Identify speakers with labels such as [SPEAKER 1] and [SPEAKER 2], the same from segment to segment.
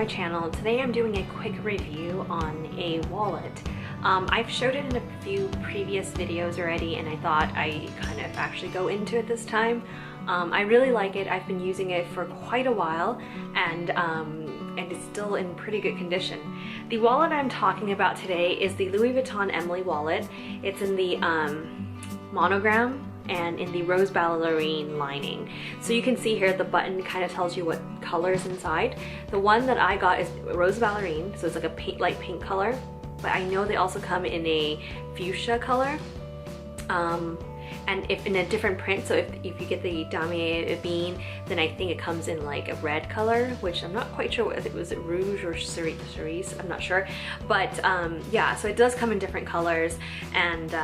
[SPEAKER 1] my channel. Today I'm doing a quick review on a wallet. I've showed it in a few previous videos already and I thought I kind of actually go into it this time. I really like it. I've been using it for quite a while and it's still in pretty good condition. The wallet I'm talking about today is the Louis Vuitton Emilie Wallet. It's in the monogram and in the rose ballerine lining. So you can see here the button kind of tells you what color is inside. The one that I got is rose ballerine, so it's like a light pink color, but I know they also come in a fuchsia color. And if in a different print, so if you get the damier bean, then I think it comes in like a red color, which I'm not quite sure what it was, rouge or cerise, I'm not sure. But yeah, so it does come in different colors, and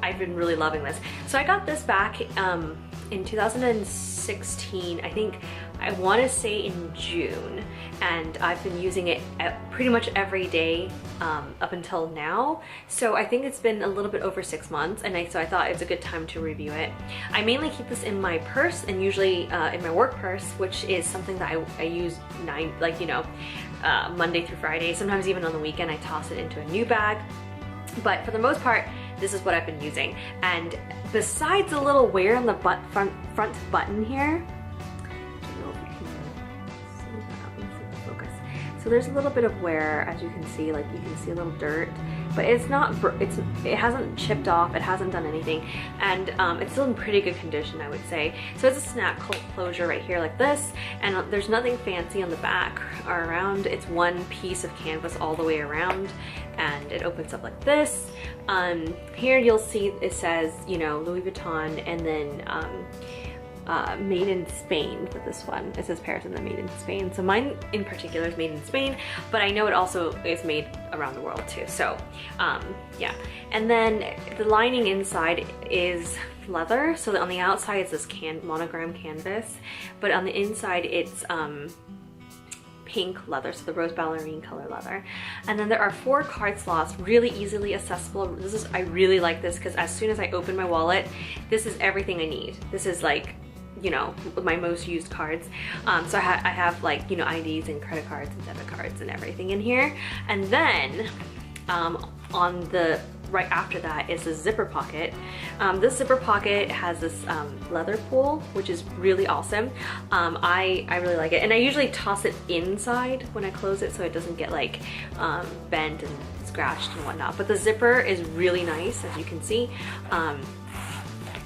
[SPEAKER 1] I've been really loving this. So I got this back in 2016, I think, I want to say in June, and I've been using it pretty much every day up until now. So I think it's been a little bit over 6 months, and so I thought it's a good time to review it. I mainly keep this in my purse, and usually in my work purse, which is something that I use Monday through Friday. Sometimes even on the weekend I toss it into a new bag. But for the most part, this is what I've been using. And besides a little wear on the front button here, I don't know if you can see that. Let me see the focus. So there's a little bit of wear, as you can see, like you can see a little dirt, but it's not, it hasn't chipped off, it hasn't done anything, and it's still in pretty good condition, I would say. So it's a snap closure right here like this, and there's nothing fancy on the back or around. It's one piece of canvas all the way around, and it opens up like this. Here you'll see it says, you know, Louis Vuitton, and then made in Spain for this one. It says Paris and then made in Spain. So mine in particular is made in Spain, but I know it also is made around the world too. So yeah. And then the lining inside is leather. So on the outside it's this monogram canvas, but on the inside it's pink leather, so the rose ballerine color leather. And then there are 4 card slots, really easily accessible. I really like this because as soon as I open my wallet, this is everything I need. This is like, you know, my most used cards. So I have like, you know, IDs and credit cards and debit cards and everything in here. And then on the right after that is the zipper pocket. This zipper pocket has this leather pull, which is really awesome. I really like it, and I usually toss it inside when I close it so it doesn't get like bent and scratched and whatnot. But the zipper is really nice, as you can see.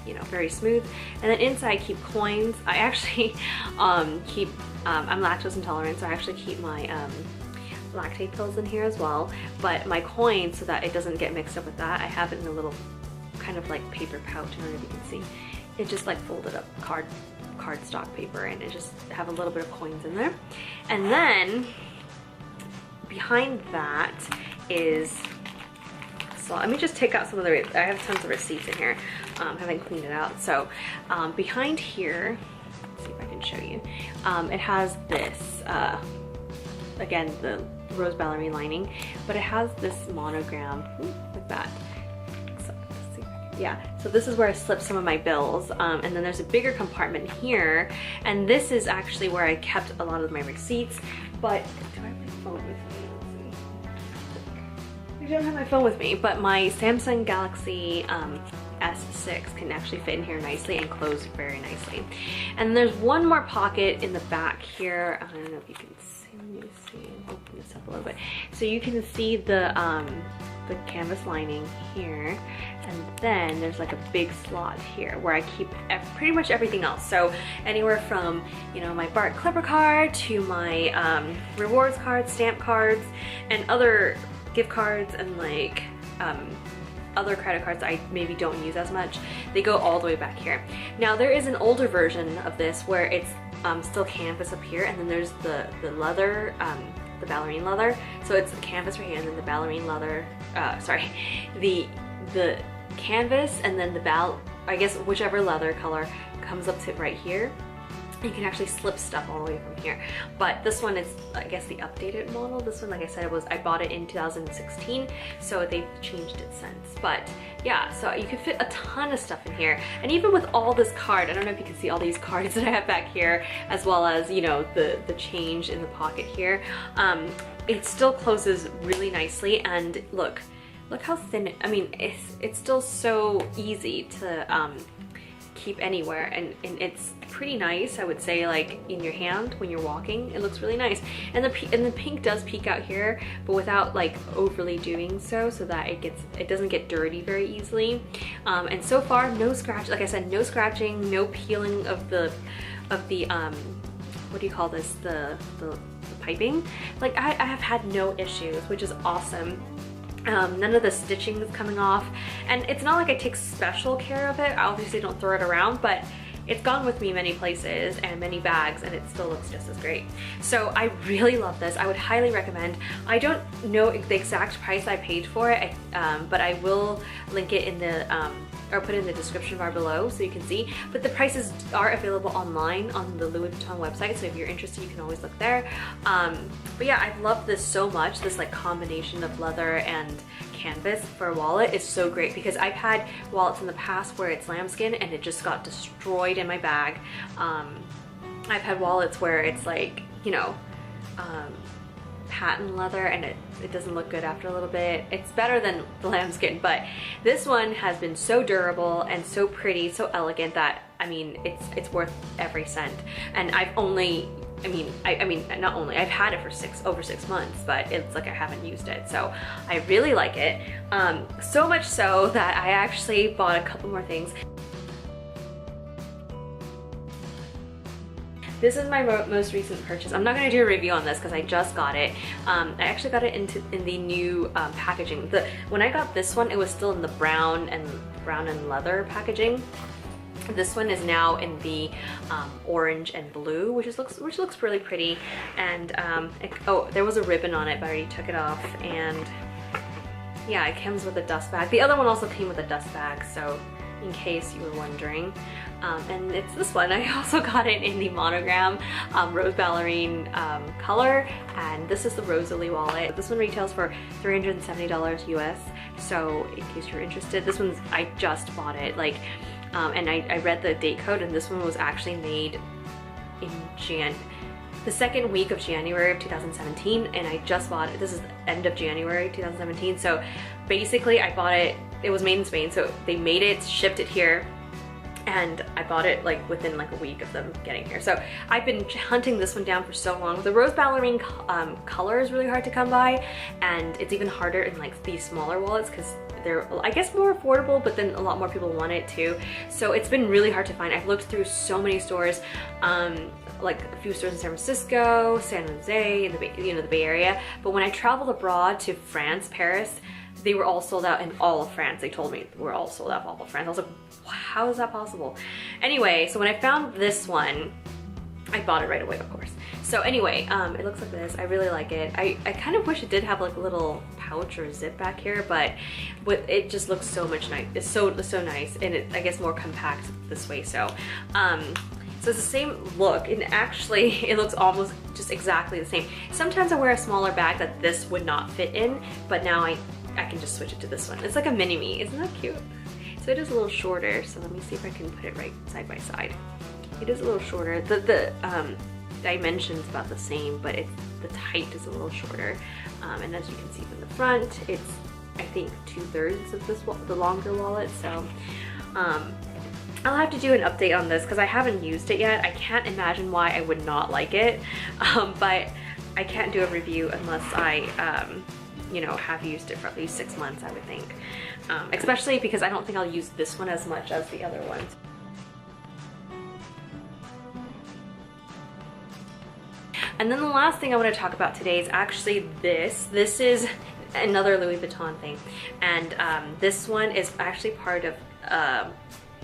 [SPEAKER 1] You know, very smooth. And then inside I keep coins. I actually I'm lactose intolerant, so I actually keep my lactate pills in here as well. But my coins, so that it doesn't get mixed up with that, I have it in a little kind of like paper pouch. I don't know if you can see. It just like folded up cardstock paper, and it just have a little bit of coins in there. And then behind that is, so let me just take out some of the, I have tons of receipts in here. Haven't cleaned it out. So behind here, let's see if I can show you. It has this, again, the rose ballerine lining, but it has this monogram like that. So, let's see if I can, yeah, so this is where I slip some of my bills. And then there's a bigger compartment here, and this is actually where I kept a lot of my receipts. But do I have my phone with me? I don't have my phone with me, but my Samsung Galaxy S6 can actually fit in here nicely and close very nicely. And there's one more pocket in the back here. I don't know if you can see. Let me see. Open this up a little bit. So you can see the canvas lining here, and then there's like a big slot here where I keep pretty much everything else. So anywhere from, you know, my Bart Clipper card to my rewards cards, stamp cards, and other gift cards, and like other credit cards I maybe don't use as much. They go all the way back here. Now there is an older version of this where it's still canvas up here, and then there's the leather, the ballerine leather. So it's the canvas right here, and then the ballerine leather, sorry, the canvas, and then the I guess whichever leather color comes up to right here. You can actually slip stuff all the way from here. But this one is, I guess, the updated model. This one, like I said, I bought it in 2016, so they've changed it since. But yeah, so you can fit a ton of stuff in here. And even with all this card, I don't know if you can see all these cards that I have back here, as well as, you know, the change in the pocket here. It still closes really nicely, and look how thin I mean, it's still so easy to keep anywhere, and it's pretty nice, I would say, like in your hand when you're walking. It looks really nice, and the pink does peek out here, but without like overly doing so that it doesn't get dirty very easily. And so far, no scratch, like I said, no scratching, no peeling of the what do you call this, the piping. Like I have had no issues, which is awesome. None of the stitching is coming off, and it's not like I take special care of it. I obviously don't throw it around, but it's gone with me many places and many bags, and it still looks just as great. So I really love this. I would highly recommend. I don't know the exact price I paid for it, but I will link it in the or put it in the description bar below so you can see. But the prices are available online on the Louis Vuitton website, so if you're interested, you can always look there. But yeah, I love this so much. This like combination of leather and canvas for a wallet is so great, because I've had wallets in the past where it's lambskin and it just got destroyed in my bag. I've had wallets where it's like, you know, patent leather, and it doesn't look good after a little bit. It's better than the lambskin, but this one has been so durable and so pretty, so elegant, that I mean, it's worth every cent. And I've only, not only, I've had it for over 6 months, but it's like I haven't used it, so I really like it. So much so that I actually bought a couple more things. This is my most recent purchase. I'm not going to do a review on this because I just got it. I actually got it in the new packaging. When I got this one, it was still in the brown and leather packaging. This one is now in the orange and blue, which looks really pretty. And oh, there was a ribbon on it, but I already took it off. And yeah, it comes with a dust bag. The other one also came with a dust bag, so in case you were wondering. And it's this one. I also got it in the monogram rose ballerine color, and this is the Rosalie wallet. This one retails for $370 US, so in case you're interested, this one's, I just bought it, like, and I read the date code, and this one was actually made in the second week of January of 2017, and I just bought it. This is the end of January 2017, so basically I bought it, it was made in Spain, so they made it, shipped it here, and I bought it like within like a week of them getting here. So I've been hunting this one down for so long. The rose ballerine color is really hard to come by, and it's even harder in like these smaller wallets because they're, I guess, more affordable, but then a lot more people want it too. So it's been really hard to find. I've looked through so many stores, like a few stores in San Francisco, San Jose, the Bay Area. But when I traveled abroad to France, Paris, they were all sold out in all of France. They told me we're all sold out all of France. I was like, how is that possible? Anyway, so when I found this one, I bought it right away, of course. So anyway, it looks like this. I really like it. I kind of wish it did have like a little pouch or zip back here, but it just looks so much nice. It's so nice, and I guess more compact this way. So so it's the same look, and actually it looks almost just exactly the same. Sometimes I wear a smaller bag that this would not fit in, but now I can just switch it to this one. It's like a mini-me, isn't that cute? So it is a little shorter, so let me see if I can put it right side by side. It is a little shorter. The dimension's about the same, but the height is a little shorter. And as you can see from the front, it's, I think, 2/3 of this, the longer wallet. So I'll have to do an update on this because I haven't used it yet. I can't imagine why I would not like it, but I can't do a review unless I you know, have used it for at least 6 months, I would think. Especially because I don't think I'll use this one as much as the other ones. And then the last thing I want to talk about today is actually this. This is another Louis Vuitton thing. And this one is actually part of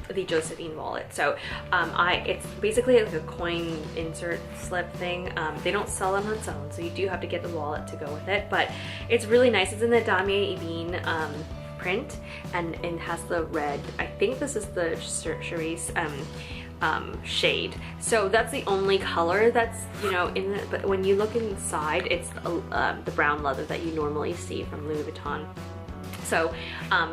[SPEAKER 1] the Josephine wallet. So it's basically like a coin insert slip thing. They don't sell them on its own, so you do have to get the wallet to go with it, but it's really nice. It's in the Damier Ebene print, and it has the red, I think this is the Charisse shade. So that's the only color that's, you know, in it, but when you look inside, it's the brown leather that you normally see from Louis Vuitton. So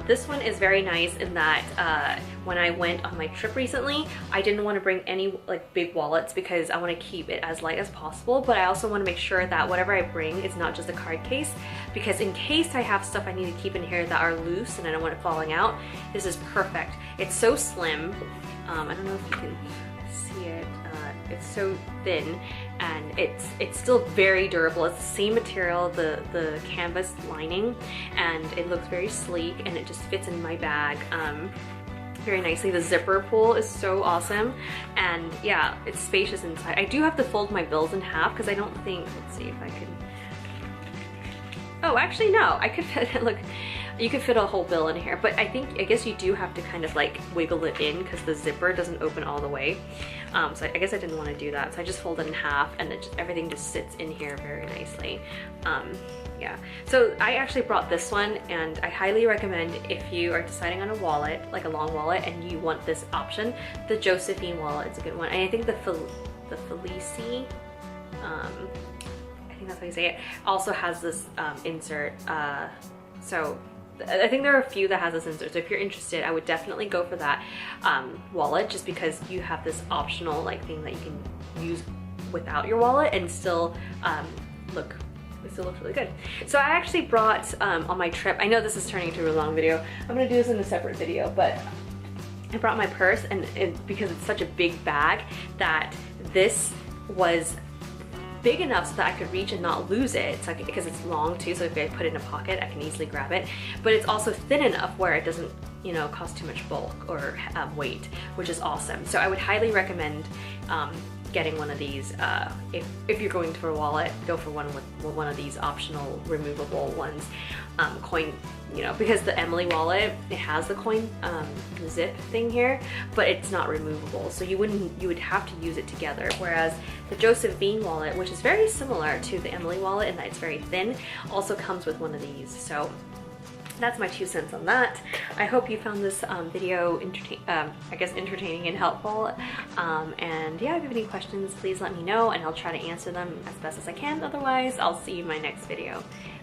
[SPEAKER 1] this one is very nice in that when I went on my trip recently, I didn't want to bring any like big wallets because I want to keep it as light as possible, but I also want to make sure that whatever I bring is not just a card case, because in case I have stuff I need to keep in here that are loose and I don't want it falling out, this is perfect. It's so slim. I don't know if you can see it. It's so thin, and it's still very durable. It's the same material, the canvas lining, and it looks very sleek, and it just fits in my bag very nicely. The zipper pull is so awesome, and yeah, it's spacious inside. I do have to fold my bills in half because I don't think, let's see if I can, oh actually no, I could fit, look, you could fit a whole bill in here, but I guess you do have to kind of like wiggle it in because the zipper doesn't open all the way. So I guess I didn't want to do that, so I just fold it in half, and everything just sits in here very nicely. Yeah, so I actually brought this one, and I highly recommend if you are deciding on a wallet, like a long wallet, and you want this option, the Josephine wallet is a good one. And I think the Felici, I think that's how you say it, also has this insert. So I think there are a few that has this insert, so if you're interested, I would definitely go for that wallet, just because you have this optional like thing that you can use without your wallet and still it still looks really good. So I actually brought on my trip, I know this is turning into a long video, I'm gonna do this in a separate video, but I brought my purse, and because it's such a big bag, that this was big enough so that I could reach and not lose it. It's like, because it's long too, so if I put it in a pocket, I can easily grab it. But it's also thin enough where it doesn't, you know, cause too much bulk or weight, which is awesome. So I would highly recommend getting one of these. If you're going for a wallet, go for one with one of these optional removable ones. Coin, you know, because the Emilie wallet, it has the coin zip thing here, but it's not removable, so you would have to use it together. Whereas the Josephine wallet, which is very similar to the Emilie wallet in that it's very thin, also comes with one of these. So that's my 2 cents on that. I hope you found this video entertaining and helpful. And yeah, if you have any questions, please let me know, and I'll try to answer them as best as I can. Otherwise, I'll see you in my next video.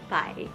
[SPEAKER 1] Bye.